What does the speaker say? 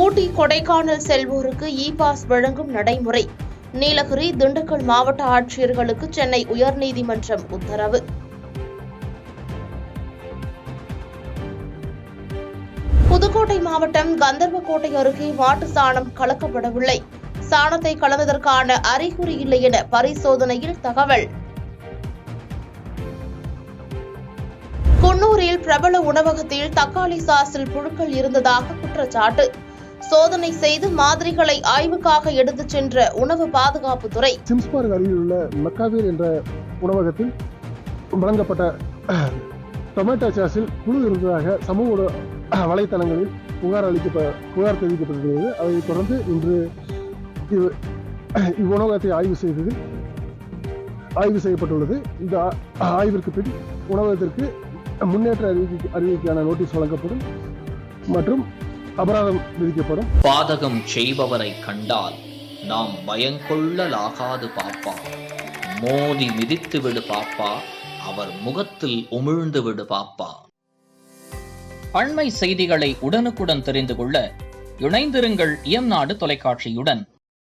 Ooty Kodaikanal செல்வோருக்கு e pass வழங்கும் நடைமுறை. நீலகிரி, திண்டுக்கல் மாவட்ட ஆட்சியர்களுக்கு சென்னை உயர்நீதிமன்றம் உத்தரவு. புதுக்கோட்டை மாவட்டம் கந்தர்வக்கோட்டை அருகே மாட்டு சாணம் கலக்கப்படவில்லை. சாணத்தை கலந்ததற்கான அறிகுறி இல்லை என பரிசோதனையில் தகவல். குன்னூரில் பிரபல உணவகத்தில் தக்காளி சாஸில் புழுக்கள் இருந்ததாக குற்றச்சாட்டு. சோதனை செய்து மாதிரிகளை ஆய்வுக்காக எடுத்துச் சென்ற உணவு பாதுகாப்புத்துறை. சிம்ஸ்பார்க் அருகில் உள்ள மெக்காவீர் என்ற உணவகத்தில் வழங்கப்பட்ட டொமேட்டோ சாஸில் புழு இருந்ததாக சமூக வலைத்தளங்களில் புகார் தெரிவிக்கப்பட்டுள்ளது. அதைத் தொடர்ந்து இன்று இவ்வுணவகத்தை ஆய்வு செய்யப்பட்டுள்ளது. இந்த ஆய்விற்கு பின் உணவகத்திற்கு முன்னேற்ற அறிவிக்கையான நோட்டீஸ் வழங்கப்படும் மற்றும் அபராதம் விதிக்கப்படும். பாதகம் செய்பவரை கண்டால் நாம் பயங்கொள்ளலாகாது பாப்பா, மோதி மிதித்து விடு பாப்பா, அவர் முகத்தில் உமிழ்ந்து விடு பாப்பா. அண்மை செய்திகளை உடனுக்குடன் தெரிந்து கொள்ள இணைந்திருங்கள் இயம்நாடு தொலைக்காட்சியுடன்.